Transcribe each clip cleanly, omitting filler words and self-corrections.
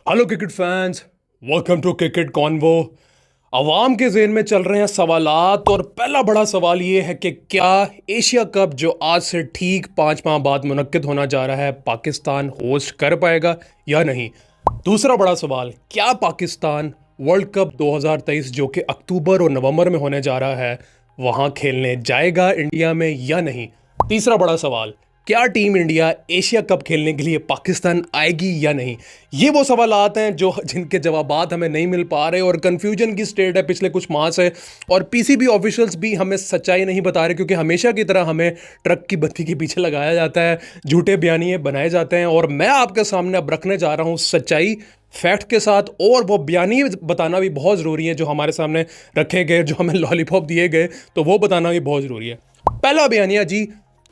Hello cricket fans, welcome to cricket convo. अवाम के ज़हन में चल रहे हैं सवालात और पहला बड़ा सवाल ये है कि क्या एशिया कप जो आज से ठीक 5 माह बाद मुनक्किद होना जा रहा है, पाकिस्तान होस्ट कर पाएगा या नहीं। दूसरा बड़ा सवाल, क्या पाकिस्तान वर्ल्ड कप 2023 जो कि अक्टूबर और नवंबर में होने जा रहा है वहाँ खेलने जाएगा इंडिया में या नहीं। तीसरा बड़ा सवाल, क्या टीम इंडिया एशिया कप खेलने के लिए पाकिस्तान आएगी या नहीं। ये वो सवालात हैं जो जिनके जवाबात हमें नहीं मिल पा रहे और कन्फ्यूजन की स्टेट है पिछले कुछ माह से। और पीसीबी ऑफिशियल्स भी हमें सच्चाई नहीं बता रहे, क्योंकि हमेशा की तरह हमें ट्रक की बत्ती के पीछे लगाया जाता है, झूठे बयानिए बनाए जाते हैं। और मैं आपके सामने अब रखने जा रहा हूँ सच्चाई फैक्ट के साथ, और वो बयानी बताना भी बहुत ज़रूरी है। जो हमारे सामने रखे गए, जो हमें लॉलीपॉप दिए गए, तो वो बताना भी बहुत ज़रूरी है। पहला बयानिया जी,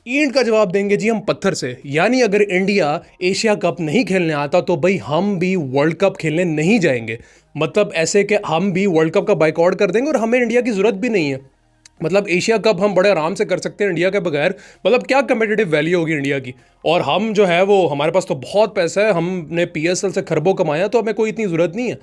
ईंट का जवाब देंगे जी हम पत्थर से। यानी अगर इंडिया एशिया कप नहीं खेलने आता तो भाई हम भी वर्ल्ड कप खेलने नहीं जाएंगे। मतलब ऐसे कि हम भी वर्ल्ड कप का बाइकआउट कर देंगे और हमें इंडिया की ज़रूरत भी नहीं है। मतलब एशिया कप हम बड़े आराम से कर सकते हैं इंडिया के बगैर। मतलब क्या कम्पिटिटिव वैल्यू होगी इंडिया की। और हम जो है वो, हमारे पास तो बहुत पैसा है, हमने पीएसएल से खरबों कमाया, तो हमें कोई इतनी ज़रूरत नहीं है।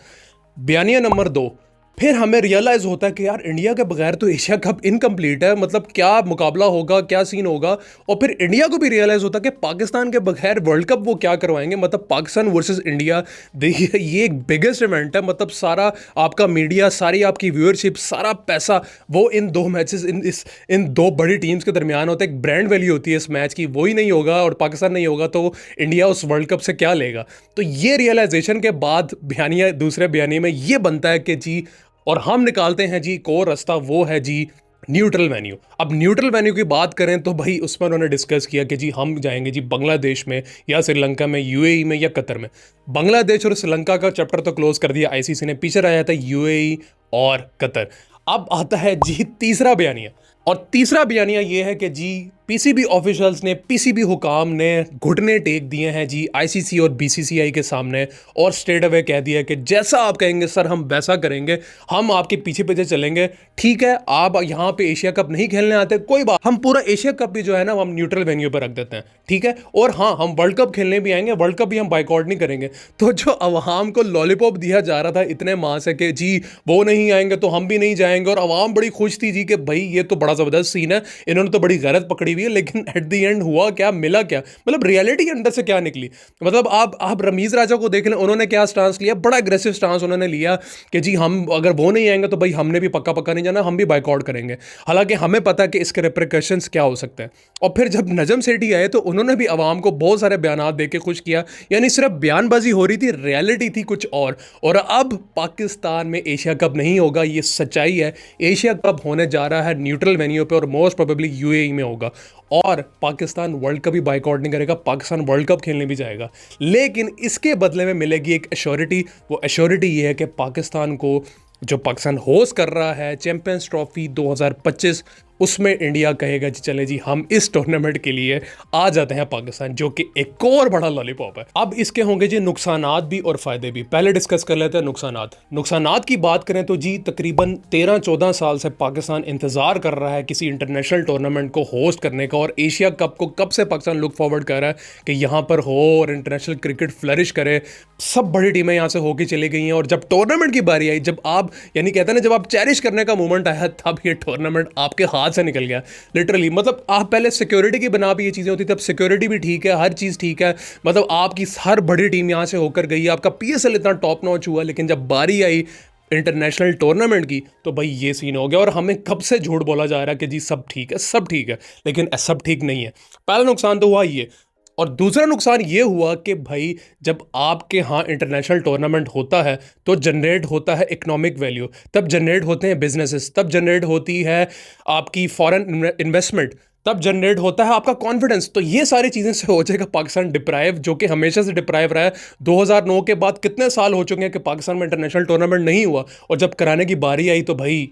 बयानिया नंबर 2, फिर हमें रियलाइज़ होता है कि यार इंडिया के बगैर तो एशिया कप इनकम्प्लीट है। मतलब क्या मुकाबला होगा, क्या सीन होगा। और फिर इंडिया को भी रियलाइज़ होता है कि पाकिस्तान के बगैर वर्ल्ड कप वो क्या करवाएंगे। मतलब पाकिस्तान वर्सेस इंडिया, देखिए ये एक बिगेस्ट इवेंट है। मतलब सारा आपका मीडिया, सारी आपकी व्यूअरशिप, सारा पैसा वो इन दो मैचेस, इन दो बड़ी टीम्स के दरमियान होता है। एक ब्रांड वैल्यू होती है इस मैच की, वही नहीं होगा और पाकिस्तान नहीं होगा तो इंडिया उस वर्ल्ड कप से क्या लेगा। तो ये रियलाइजेशन के बाद बयानिया, दूसरे बयानी में ये बनता है कि जी, और हम निकालते हैं जी एक और रास्ता, वो है जी न्यूट्रल वेन्यू। अब न्यूट्रल वेन्यू की बात करें तो भाई उसमें उन्होंने डिस्कस किया कि जी हम जाएंगे जी बांग्लादेश में या श्रीलंका में, यूएई में या कतर में। बांग्लादेश और श्रीलंका का चैप्टर तो क्लोज कर दिया आईसीसी ने, पीछे रह जाता है यूएई और कतर। अब आता है जी तीसरा बयानिया, और तीसरा बयानिया ये है कि जी पीसीबी ऑफिशियल्स ने, पीसीबी हुकाम ने घुटने टेक दिए हैं जी आईसीसी और बीसीसीआई के सामने, और स्ट्रेट अवे कह दिया कि जैसा आप कहेंगे सर हम वैसा करेंगे, हम आपके पीछे पीछे चलेंगे। ठीक है, आप यहाँ पे एशिया कप नहीं खेलने आते, कोई बात, हम पूरा एशिया कप भी जो है ना वो हम न्यूट्रल वेन्यू पर रख देते हैं। ठीक है, और हाँ हम वर्ल्ड कप खेलने भी आएंगे, वर्ल्ड कप भी हम बाइकआउट नहीं करेंगे। तो जो अवाम को लॉलीपॉप दिया जा रहा था इतने माह से कि जी वो नहीं आएंगे तो हम भी नहीं जाएंगे, और अवाम बड़ी खुश थी जी कि भाई ये तो बड़ा ज़बरदस्त सीन है, इन्होंने तो बड़ी गलत पकड़ी हुई है। लेकिन एट द एंड हुआ क्या, मिला क्या, मतलब रियलिटी के अंदर से क्या निकली। मतलब आप रमीज राजा को देख लें, उन्होंने क्या स्टांस लिया, बड़ा अग्रेसिव स्टांस उन्होंने लिया कि जी हम अगर वो नहीं आएंगे तो भाई हमने भी पक्का पक्का नहीं जाना, हम भी बाइकआउट करेंगे। हालांकि हमें पता है कि इसके रिप्रिकॉशंस क्या हो सकते हैं। और फिर जब नजम सेठी आए तो उन्होंने भी आवाम को बहुत सारे बयान दे के खुश किया। यानी सिर्फ बयानबाजी हो रही थी, रियलिटी थी कुछ और अब पाकिस्तान में एशिया कप नहीं होगा, ये सच्चाई है। एशिया कप होने जा रहा है न्यूट्रल वेन्यू पे और मोस्ट प्रोबेबली यूएई में होगा। और पाकिस्तान वर्ल्ड कप भी बाइकआउट नहीं करेगा, पाकिस्तान वर्ल्ड कप खेलने भी जाएगा। लेकिन इसके बदले में मिलेगी एक एश्योरिटी। वो एश्योरिटी ये है कि पाकिस्तान को, जो पाकिस्तान होस्ट कर रहा है चैंपियंस ट्रॉफी 2025, उसमें इंडिया कहेगा जी चले जी हम इस टूर्नामेंट के लिए आ जाते हैं पाकिस्तान, जो कि एक और बड़ा लॉलीपॉप है। अब इसके होंगे जी नुकसानात भी और फायदे भी। पहले डिस्कस कर लेते हैं नुकसानात की बात करें तो जी तकरीबन 13-14 साल से पाकिस्तान इंतजार कर रहा है किसी इंटरनेशनल टूर्नामेंट को होस्ट करने का, और एशिया कप को कब से पाकिस्तान लुक फॉरवर्ड कर रहा है कि यहाँ पर हो और इंटरनेशनल क्रिकेट फ्लरिश करे। सब बड़ी टीमें यहाँ से होके चली गई हैं, और जब टूर्नामेंट की बारी आई, जब आप यानी कहते हैं ना, जब आप चेरिश करने का मोमेंट आया, तब ये टूर्नामेंट आपके हाथ से निकल गया लिटरली। मतलब आप पहले सिक्योरिटी की बना पे ये चीज़ें होती थी, अब सिक्योरिटी भी ठीक है, हर चीज़ ठीक है। मतलब आपकी हर बड़ी टीम यहाँ से होकर गई, आपका पीएसएल इतना टॉप नॉच हुआ, लेकिन जब बारी आई इंटरनेशनल टूर्नामेंट की तो भाई ये सीन हो गया। और हमें कब से झूठ बोला जा रहा है कि जी सब ठीक है, सब ठीक है, लेकिन सब ठीक नहीं है। पहला नुकसान तो हुआ ये। और दूसरा नुकसान ये हुआ कि भाई जब आपके यहाँ इंटरनेशनल टूर्नामेंट होता है तो जनरेट होता है इकोनॉमिक वैल्यू, तब जनरेट होते हैं बिजनेसेस, तब जनरेट होती है आपकी फॉरेन इन्वेस्टमेंट, तब जनरेट होता है आपका कॉन्फिडेंस। तो ये सारी चीज़ें से हो जाएगा पाकिस्तान डिप्राइव, जो कि हमेशा से डिप्राइव रहा है। 2009 के बाद कितने साल हो चुके हैं कि पाकिस्तान में इंटरनेशनल टूर्नामेंट नहीं हुआ, और जब कराने की बारी आई तो भाई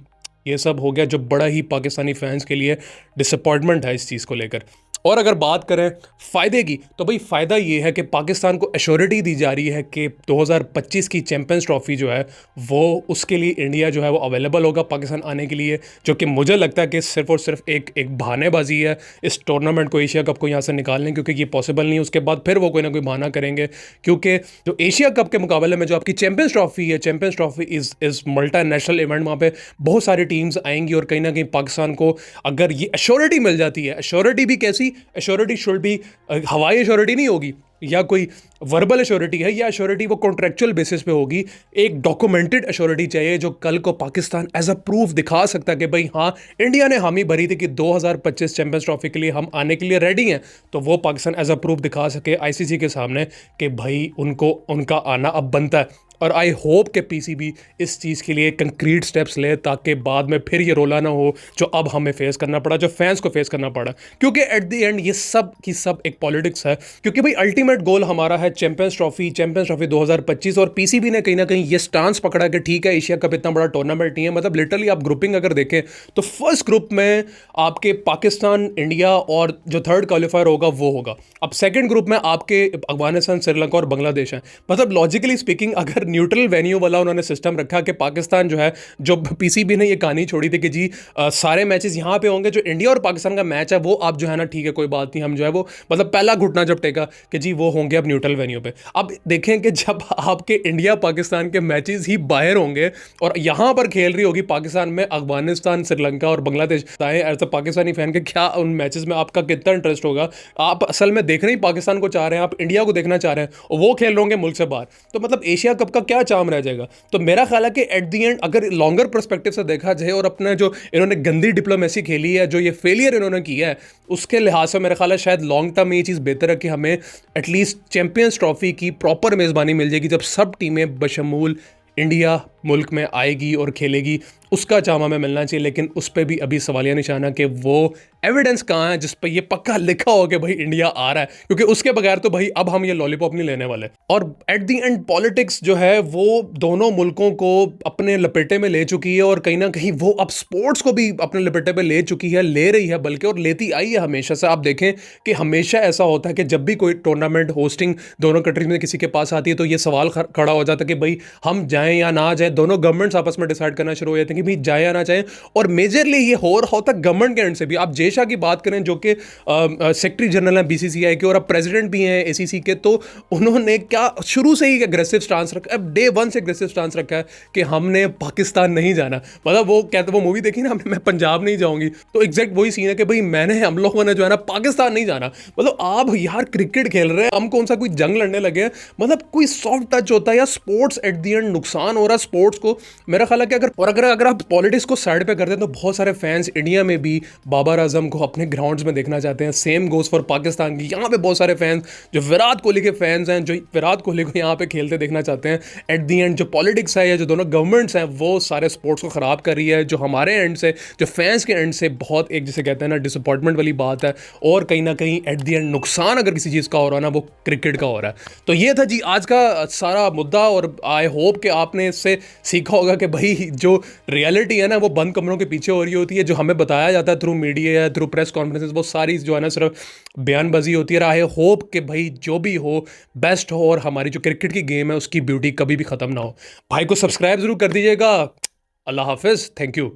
ये सब हो गया, जो बड़ा ही पाकिस्तानी फैंस के लिए डिसअपॉइंटमेंट है इस चीज़ को लेकर। और अगर बात करें फ़ायदे की, तो भाई फ़ायदा ये है कि पाकिस्तान को एश्योरिटी दी जा रही है कि 2025 की चैंपियंस ट्रॉफ़ी जो है वो उसके लिए इंडिया जो है वो अवेलेबल होगा पाकिस्तान आने के लिए, जो कि मुझे लगता है कि सिर्फ और सिर्फ एक बहानेबाजी है इस टूर्नामेंट को, एशिया कप को यहाँ से निकालने, क्योंकि ये पॉसिबल नहीं है। उसके बाद फिर वो कोई ना कोई बहाना करेंगे, क्योंकि जो एशिया कप के मुकाबले में जो आपकी चैंपियंस ट्रॉफ़ी है, champions trophy is multi national event, वहाँ पे बहुत सारी टीम्स आएंगी और कहीं ना कहीं पाकिस्तान को अगर ये एश्योरिटी मिल जाती है, एश्योरिटी भी कैसी एश्योरिटी, शुड भी हवाई एश्योरिटी नहीं होगी या कोई वर्बल एश्योरिटी है, या एश्योरिटी वो कॉन्ट्रेक्चुअल बेसिस पे होगी, एक डॉक्यूमेंटेड एश्योरिटी चाहिए जो कल को पाकिस्तान एज अ प्रूफ दिखा सकता है कि भाई हाँ, इंडिया ने हामी भरी थी कि 2025 चैंपियंस ट्रॉफी के लिए हम आने के लिए रेडी हैं, तो वो पाकिस्तान एज अ प्रूफ दिखा सके आईसीसी के सामने कि भाई उनको उनका आना अब बनता है। और आई होप कि पीसीबी इस चीज़ के लिए कंक्रीट स्टेप्स ले, ताकि बाद में फिर ये रोला ना हो जो अब हमें फेस करना पड़ा, जो फैंस को फेस करना पड़ा, क्योंकि एट द एंड ये सब की सब एक पॉलिटिक्स है। क्योंकि भाई अल्टीमेट गोल हमारा है चैंपियंस ट्रॉफी 2025, और पीसीबी ने कहीं ना कहीं ये स्टांस पकड़ा कि ठीक है, एशिया कप इतना बड़ा टूर्नामेंट नहीं है। मतलब लिटरली आप ग्रुपिंग अगर देखें तो फर्स्ट ग्रुप में आपके पाकिस्तान, इंडिया और जो थर्ड क्वालिफायर होगा वो होगा। अब सेकंड ग्रुप में आपके अफगानिस्तान, श्रीलंका और बांग्लादेश हैं। मतलब लॉजिकली स्पीकिंग अगर न्यूट्रल वेन्यू वाला उन्होंने सिस्टम रखा कि पाकिस्तान जो है, जो पीसीबी ने ये कहानी छोड़ी थी कि जी सारे मैचेस यहाँ पे होंगे, जो इंडिया और पाकिस्तान का मैच है वो आप जो है ना, ठीक है कोई बात नहीं, हम जो है वो मतलब पहला घुटना जब टेका कि जी वो होंगे अब न्यूट्रल वेन्यू पे। अब देखें कि जब आपके इंडिया पाकिस्तान के मैचेस ही बाहर होंगे और यहाँ पर खेल रही होगी पाकिस्तान में अफगानिस्तान, श्रीलंका और Bangladesh, as a Pakistani fan के क्या उन मैचेस में आपका कितना इंटरेस्ट होगा? आप असल में देखना ही पाकिस्तान को चाह रहे हैं, आप इंडिया को देखना चाह रहे हैं, और वो खेल रहे होंगे मुल्क से बाहर, तो मतलब एशिया कप का क्या चाम रह जाएगा? तो मेरा ख्याल है कि एट दी एंड अगर लॉन्गर पर्सपेक्टिव से देखा जाए और अपना जो इन्होंने गंदी डिप्लोमेसी खेली है, जो ये फेलियर इन्होंने किया है, उसके लिहाज से मेरा ख्याल है शायद लॉन्ग टर्म में ये चीज़ बेहतर है कि हमें एटलीस्ट चैंपियंस ट्रॉफी की प्रॉपर मेज़बानी मिल जाएगी, जब सब टीमें बशमूल इंडिया मुल्क में आएगी और खेलेगी, उसका चाम हमें मिलना चाहिए। लेकिन उस पर भी अभी सवालिया निशाना कि वो एविडेंस कहाँ है जिस पर ये पक्का लिखा हो कि भाई इंडिया आ रहा है, क्योंकि उसके बगैर तो भाई अब हम ये लॉलीपॉप नहीं लेने वाले। और एट दी एंड पॉलिटिक्स जो है वो दोनों मुल्कों को अपने लपेटे में ले चुकी है, और कहीं ना कहीं वो अब स्पोर्ट्स को भी अपने लपेटे में ले चुकी है, ले रही है बल्कि, और लेती आई है हमेशा से। आप देखें कि हमेशा ऐसा होता है कि जब भी कोई टूर्नामेंट होस्टिंग दोनों कंट्रीज में किसी के पास आती है तो ये सवाल खड़ा हो जाता है कि भाई हम जाएं या ना जाएं, दोनों गवर्नमेंट्स आपस में डिसाइड करना शुरू हो जाते हैं कि भाई जाए या ना जाए। और मेजरली ये हो रहा होता है गवर्नमेंट के एंड से भी। आप जय शाह की बात करें जो कि सेक्रेटरी जनरल हैं बीसीसीआई के और अब प्रेसिडेंट भी हैं एसीसी के, तो उन्होंने क्या शुरू से ही एग्रेसिव स्टांस रखा है, डे वन से एग्रेसिव स्टांस रखा है कि हमने पाकिस्तान नहीं जाना। मतलब वो कहते, वो मूवी देखी ना हमने, मैं पंजाब नहीं जाऊंगी, तो एग्जैक्ट वही सीन है कि भाई मैंने, हम लोगों ने जो है ना पाकिस्तान नहीं जाना। मतलब आप यार क्रिकेट खेल रहे हैं, हम कौन सा कोई जंग लड़ने लगे हैं? मतलब कोई सॉफ्ट टच होता है या स्पोर्ट्स एट दी एंड नुकसान हो रहा है स्पोर्ट्स को। मेरा ख्याल है कि अगर आप पॉलिटिक्स को साइड पे करते हैं तो बहुत सारे फैंस इंडिया में भी बाबर आजम को अपने ग्राउंड्स में देखना चाहते हैं। सेम गोज फॉर पाकिस्तान की, यहाँ पे बहुत सारे फैंस जो विराट कोहली के फैंस हैं, जो विराट कोहली को यहाँ पे खेलते देखना चाहते हैं। एट दी एंड जो पॉलिटिक्स है या जो दोनों गवर्नमेंट्स हैं वो सारे स्पोर्ट्स को ख़राब कर रही है, जो हमारे एंड से, जो फैंस के एंड से बहुत एक जिसे कहते हैं ना डिसअपॉइंटमेंट वाली बात है। और कहीं ना कहीं एट दी एंड नुकसान अगर किसी चीज़ का हो रहा है ना, वो क्रिकेट का हो रहा है। तो ये था जी आज का सारा मुद्दा, और आई होप कि आपने इससे सीखा होगा कि भाई जो रियलिटी है ना वो बंद कमरों के पीछे हो रही होती है। जो हमें बताया जाता है थ्रू मीडिया या थ्रू प्रेस कॉन्फ्रेंसेस, वो सारी जो है ना सिर्फ बयानबाजी होती है। आई होप कि भाई जो भी हो बेस्ट हो, और हमारी जो क्रिकेट की गेम है उसकी ब्यूटी कभी भी ख़त्म ना हो। भाई को सब्सक्राइब ज़रूर कर दीजिएगा। अल्लाह हाफिज़, थैंक यू।